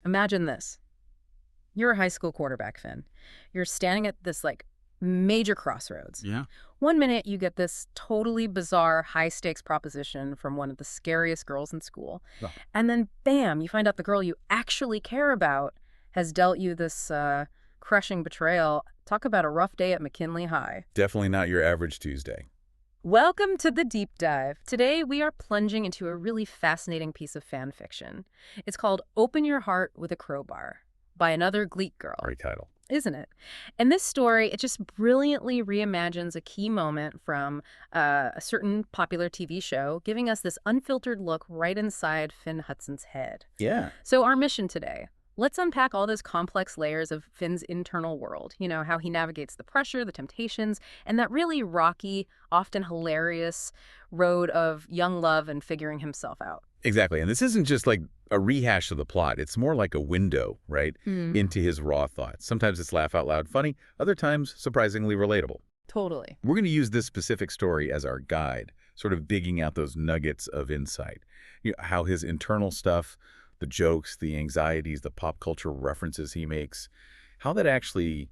Imagine this. You're a high school quarterback, Finn. You're standing at this, major crossroads. Yeah. One minute, you get this totally bizarre, high-stakes proposition from one of the scariest girls in school. Oh. And then, bam, you find out the girl you actually care about has dealt you this crushing betrayal. Talk about a rough day at McKinley High. Definitely not your average Tuesday. Welcome to the Deep Dive. Today, we are plunging into a really fascinating piece of fan fiction. It's called Open Your Heart with a Crowbar by another Gleek girl. Great title. Isn't it? And this story, it just brilliantly reimagines a key moment from a certain popular TV show, giving us this unfiltered look right inside Finn Hudson's head. Yeah. So our mission today, let's unpack all those complex layers of Finn's internal world. You know, how he navigates the pressure, the temptations, and that really rocky, often hilarious road of young love and figuring himself out. Exactly. And this isn't just like a rehash of the plot. It's more like a window, right, into his raw thoughts. Sometimes it's laugh out loud funny, other times surprisingly relatable. Totally. We're going to use this specific story as our guide, sort of digging out those nuggets of insight. You know, how his internal stuff, the jokes, the anxieties, the pop culture references he makes, how that actually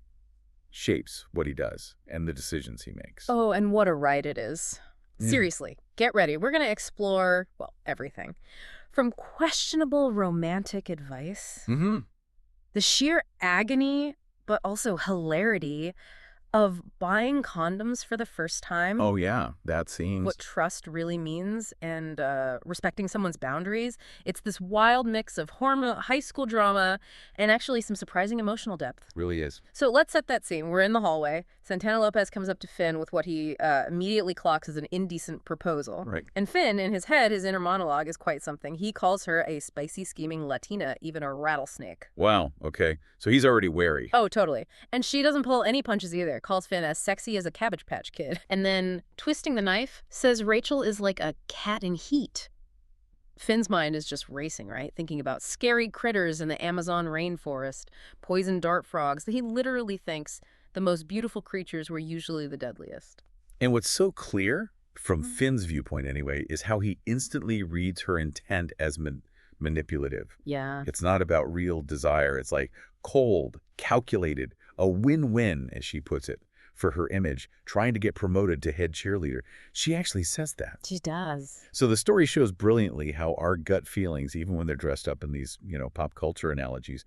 shapes what he does and the decisions he makes. Oh, and what a ride it is. Seriously, get ready. We're going to explore, well, everything. From questionable romantic advice, the sheer agony, but also hilarity of buying condoms for the first time. Oh, yeah, that seems... What trust really means and respecting someone's boundaries. It's this wild mix of high school drama and actually some surprising emotional depth. Really is. So let's set that scene. We're in the hallway. Santana Lopez comes up to Finn with what he immediately clocks as an indecent proposal. Right. And Finn, in his head, his inner monologue is quite something. He calls her a spicy, scheming Latina, even a rattlesnake. Wow, okay. So he's already wary. Oh, totally. And she doesn't pull any punches either. Calls Finn as sexy as a Cabbage Patch Kid. And then, twisting the knife, says Rachel is like a cat in heat. Finn's mind is just racing, right? Thinking about scary critters in the Amazon rainforest, poison dart frogs that he literally thinks the most beautiful creatures were usually the deadliest. And what's so clear, from Finn's viewpoint anyway, is how he instantly reads her intent as manipulative. Yeah. It's not about real desire. It's like cold, calculated, a win-win, as she puts it, for her image, trying to get promoted to head cheerleader. She actually says that. She does. So the story shows brilliantly how our gut feelings, even when they're dressed up in these, pop culture analogies,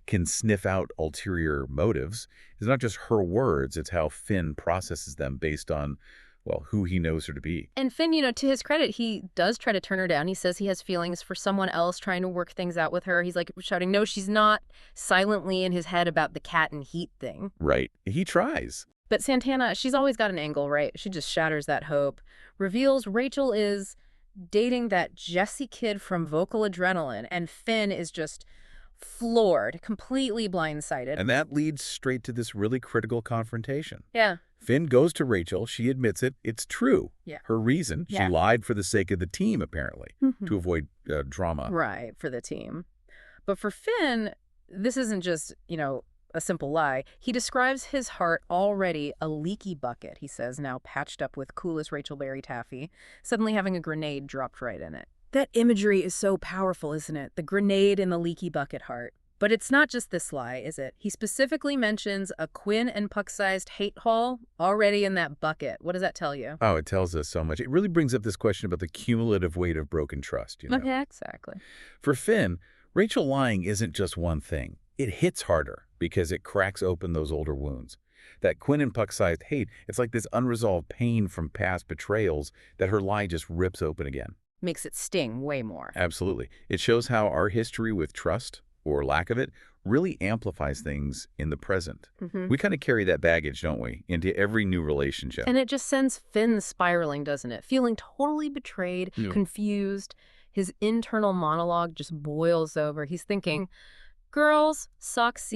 can sniff out ulterior motives. It's not just her words, it's how Finn processes them based on, well, who he knows her to be. And Finn, to his credit, he does try to turn her down. He says he has feelings for someone else, trying to work things out with her. He's like shouting, no, she's not, silently in his head about the cat and heat thing. Right. He tries. But Santana, she's always got an angle, right? She just shatters that hope, reveals Rachel is dating that Jesse kid from Vocal Adrenaline, and Finn is just floored, completely blindsided. And that leads straight to this really critical confrontation. Yeah. Finn goes to Rachel. She admits it. It's true. Yeah. Her reason. Yeah. She lied for the sake of the team, apparently, to avoid drama. Right, for the team. But for Finn, this isn't just, a simple lie. He describes his heart already a leaky bucket, he says, now patched up with coolest Rachel Berry taffy, suddenly having a grenade dropped right in it. That imagery is so powerful, isn't it? The grenade in the leaky bucket heart. But it's not just this lie, is it? He specifically mentions a Quinn and Puck-sized hate haul already in that bucket. What does that tell you? Oh, it tells us so much. It really brings up this question about the cumulative weight of broken trust. Yeah, exactly. For Finn, Rachel lying isn't just one thing. It hits harder because it cracks open those older wounds. That Quinn and Puck-sized hate, it's like this unresolved pain from past betrayals that her lie just rips open again. Makes it sting way more. Absolutely. It shows how our history with trust, or lack of it, really amplifies things in the present. We kind of carry that baggage, don't we, into every new relationship. And it just sends Finn spiraling, doesn't it? Feeling totally betrayed, confused. His internal monologue just boils over. He's thinking, girls sucks,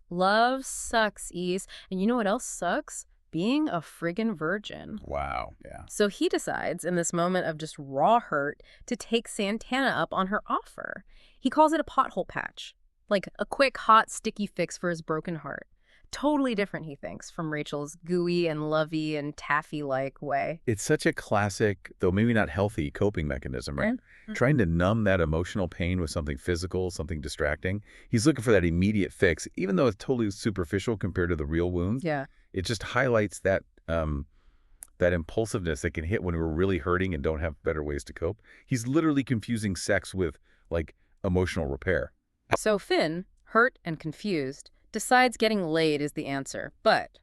love sucks, and you know what else sucks? Being a friggin' virgin. Wow, yeah. So he decides, in this moment of just raw hurt, to take Santana up on her offer. He calls it a pothole patch, like a quick, hot, sticky fix for his broken heart. Totally different, he thinks, from Rachel's gooey and lovey and taffy-like way. It's such a classic, though maybe not healthy, coping mechanism, right? Trying to numb that emotional pain with something physical, something distracting. He's looking for that immediate fix, even though it's totally superficial compared to the real wound. Yeah. It just highlights that that impulsiveness that can hit when we're really hurting and don't have better ways to cope. He's literally confusing sex with, like, emotional repair. So Finn, hurt and confused, decides getting laid is the answer. But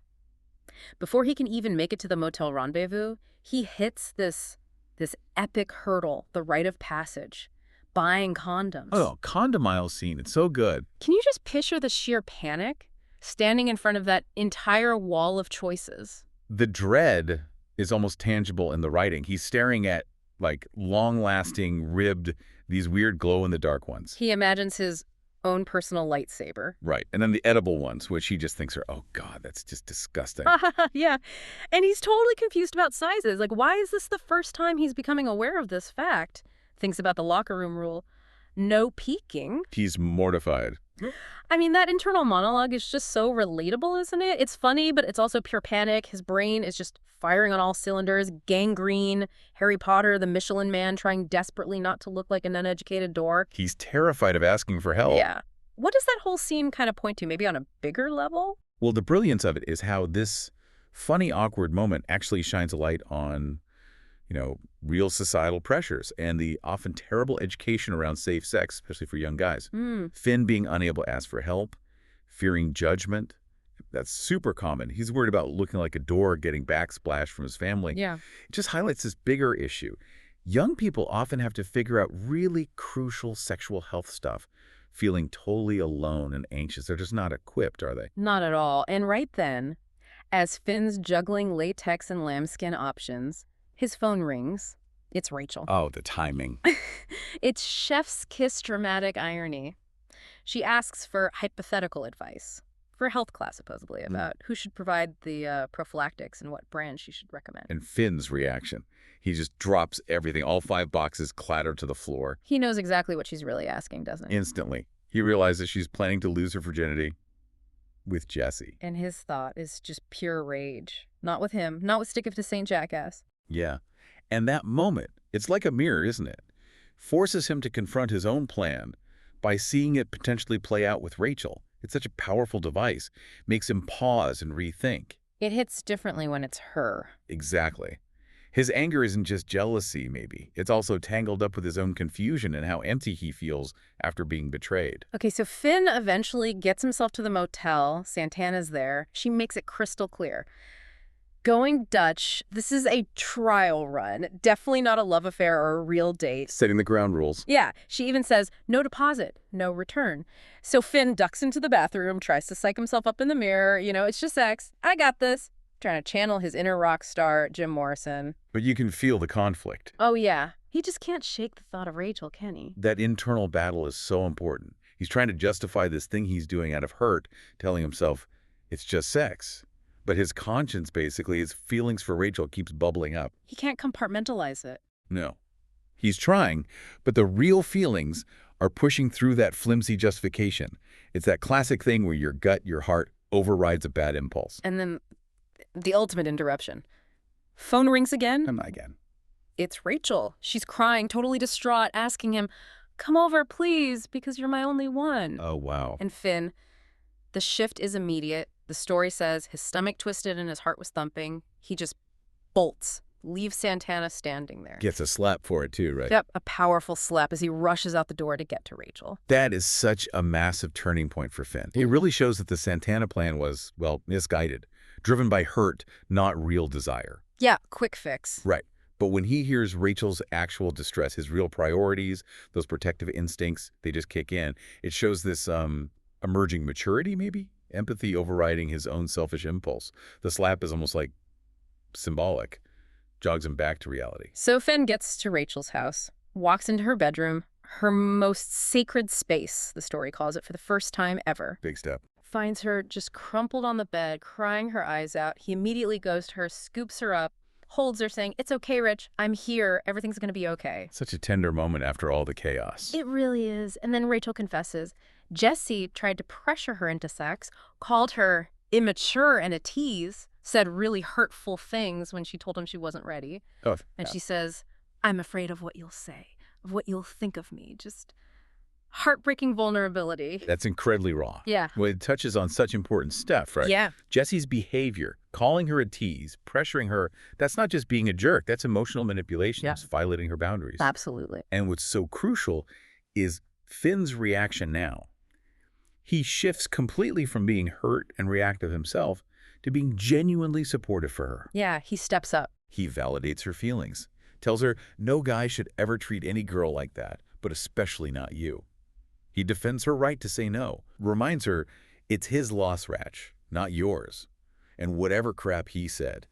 before he can even make it to the motel rendezvous, he hits this epic hurdle, the rite of passage, buying condoms. Oh, condom aisle scene. It's so good. Can you just picture the sheer panic standing in front of that entire wall of choices? The dread is almost tangible in the writing. He's staring at, like, long-lasting, ribbed, these weird glow-in-the-dark ones. He imagines his own personal lightsaber. Right. And then the edible ones, which he just thinks are, oh, God, that's just disgusting. Yeah. And he's totally confused about sizes. Like, why is this the first time he's becoming aware of this fact? Thinks about the locker room rule. No peeking. He's mortified. I mean, that internal monologue is just so relatable, isn't it? It's funny, but it's also pure panic. His brain is just firing on all cylinders. Gangrene, Harry Potter, the Michelin Man trying desperately not to look like an uneducated dork. He's terrified of asking for help. Yeah. What does that whole scene kind of point to? Maybe on a bigger level? Well, the brilliance of it is how this funny, awkward moment actually shines a light on, real societal pressures and the often terrible education around safe sex, especially for young guys. Finn being unable to ask for help, fearing judgment. That's super common. He's worried about looking like a dork, getting backsplashed from his family. Yeah. It just highlights this bigger issue. Young people often have to figure out really crucial sexual health stuff, feeling totally alone and anxious. They're just not equipped, are they? Not at all. And right then, as Finn's juggling latex and lambskin options, his phone rings. It's Rachel. Oh, the timing. It's chef's kiss dramatic irony. She asks for hypothetical advice. For a health class, supposedly, about who should provide the prophylactics and what brand she should recommend. And Finn's reaction. He just drops everything. All 5 boxes clatter to the floor. He knows exactly what she's really asking, doesn't he? Instantly. He realizes she's planning to lose her virginity with Jesse. And his thought is just pure rage. Not with him. Not with Stick It to St. Jackass. Yeah. And that moment, it's like a mirror, isn't it? Forces him to confront his own plan by seeing it potentially play out with Rachel. It's such a powerful device. Makes him pause and rethink. It hits differently when it's her. Exactly. His anger isn't just jealousy, maybe. It's also tangled up with his own confusion and how empty he feels after being betrayed. Okay, so Finn eventually gets himself to the motel. Santana's there. She makes it crystal clear. Going Dutch, this is a trial run. Definitely not a love affair or a real date. Setting the ground rules. Yeah, she even says, no deposit, no return. So Finn ducks into the bathroom, tries to psych himself up in the mirror. It's just sex. I got this. Trying to channel his inner rock star, Jim Morrison. But you can feel the conflict. Oh, yeah. He just can't shake the thought of Rachel, can he? That internal battle is so important. He's trying to justify this thing he's doing out of hurt, telling himself, it's just sex. But his conscience, basically, his feelings for Rachel keeps bubbling up. He can't compartmentalize it. No. He's trying, but the real feelings are pushing through that flimsy justification. It's that classic thing where your gut, your heart, overrides a bad impulse. And then the ultimate interruption. Phone rings again. And again. It's Rachel. She's crying, totally distraught, asking him, come over, please, because you're my only one. Oh, wow. And Finn, the shift is immediate. The story says his stomach twisted and his heart was thumping. He just bolts, leaves Santana standing there. Gets a slap for it too, right? Yep, a powerful slap as he rushes out the door to get to Rachel. That is such a massive turning point for Finn. It really shows that the Santana plan was, well, misguided, driven by hurt, not real desire. Yeah, quick fix. Right. But when he hears Rachel's actual distress, his real priorities, those protective instincts, they just kick in. It shows this emerging maturity, maybe? Empathy overriding his own selfish impulse. The slap is almost like symbolic, jogs him back to reality. So Finn gets to Rachel's house, walks into her bedroom, her most sacred space, the story calls it, for the first time ever. Big step. Finds her just crumpled on the bed, crying her eyes out. He immediately goes to her, scoops her up, holds her, saying, it's okay, Rich. I'm here. Everything's going to be okay. Such a tender moment after all the chaos. It really is. And then Rachel confesses. Jesse tried to pressure her into sex, called her immature and a tease, said really hurtful things when she told him she wasn't ready. Oh, And yeah. she says, I'm afraid of what you'll say, of what you'll think of me. Just heartbreaking vulnerability. That's incredibly raw. Yeah. Well, it touches on such important stuff, right? Yeah. Jesse's behavior, calling her a tease, pressuring her, that's not just being a jerk. That's emotional manipulation. Yeah. It's violating her boundaries. Absolutely. And what's so crucial is Finn's reaction now. He shifts completely from being hurt and reactive himself to being genuinely supportive for her. Yeah, he steps up. He validates her feelings, tells her no guy should ever treat any girl like that, but especially not you. He defends her right to say no, reminds her it's his loss, Ratch, not yours. And whatever crap he said,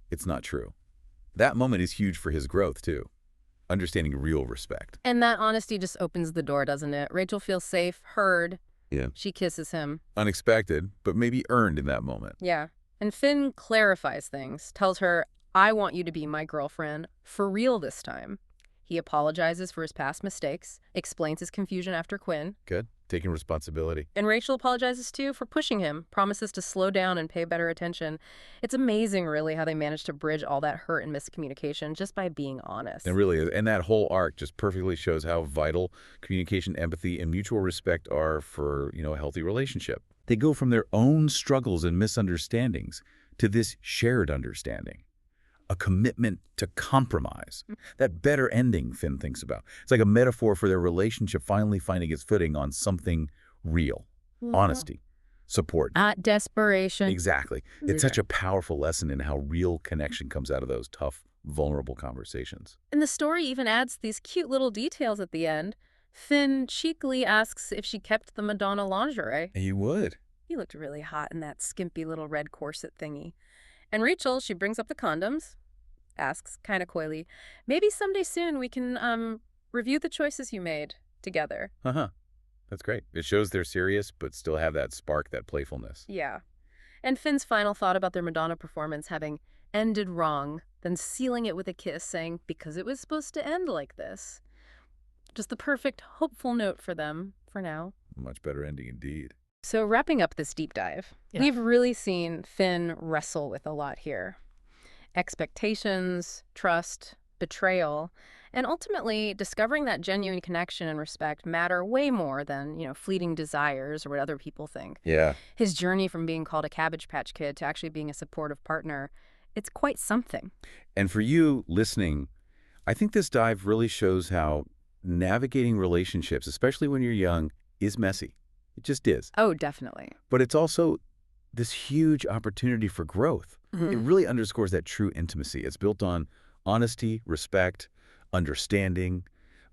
it's not true. That moment is huge for his growth, too. Understanding real respect. And that honesty just opens the door, doesn't it? Rachel feels safe, heard. Yeah. She kisses him. Unexpected, but maybe earned in that moment. Yeah. And Finn clarifies things, tells her, I want you to be my girlfriend for real this time. He apologizes for his past mistakes, explains his confusion after Quinn. Good. Taking responsibility. And Rachel apologizes too for pushing him, promises to slow down and pay better attention. It's amazing, really, how they managed to bridge all that hurt and miscommunication just by being honest. It really is. And that whole arc just perfectly shows how vital communication, empathy, and mutual respect are for, a healthy relationship. They go from their own struggles and misunderstandings to this shared understanding. A commitment to compromise. That better ending Finn thinks about. It's like a metaphor for their relationship finally finding its footing on something real. Honesty, support. Not desperation. Exactly. It's such a powerful lesson in how real connection comes out of those tough, vulnerable conversations. And the story even adds these cute little details at the end. Finn cheekily asks if she kept the Madonna lingerie. And you would. He looked really hot in that skimpy little red corset thingy. And Rachel, she brings up the condoms, asks kind of coyly, maybe someday soon we can review the choices you made together. Uh-huh. That's great. It shows they're serious, but still have that spark, that playfulness. Yeah. And Finn's final thought about their Madonna performance having ended wrong, then sealing it with a kiss, saying, because it was supposed to end like this. Just the perfect, hopeful note for them, for now. Much better ending indeed. So wrapping up this deep dive, we've really seen Finn wrestle with a lot here. Expectations, trust, betrayal, and ultimately discovering that genuine connection and respect matter way more than, fleeting desires or what other people think. Yeah. His journey from being called a Cabbage Patch Kid to actually being a supportive partner, it's quite something. And for you listening, I think this dive really shows how navigating relationships, especially when you're young, is messy. It just is. Oh, definitely. But it's also this huge opportunity for growth. It really underscores that true intimacy. It's built on honesty, respect, understanding,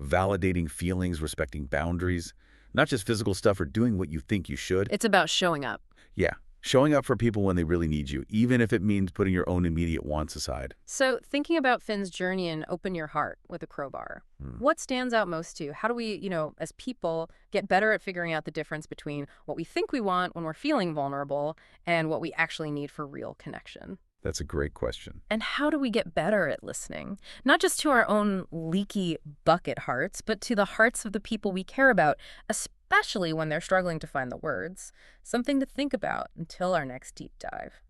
validating feelings, respecting boundaries, not just physical stuff or doing what you think you should. It's about showing up. Yeah. Showing up for people when they really need you, even if it means putting your own immediate wants aside. So thinking about Finn's journey and Open Your Heart with a Crowbar, what stands out most to you? How do we, as people, get better at figuring out the difference between what we think we want when we're feeling vulnerable and what we actually need for real connection? That's a great question. And how do we get better at listening? Not just to our own leaky bucket hearts, but to the hearts of the people we care about, especially when they're struggling to find the words. Something to think about until our next deep dive.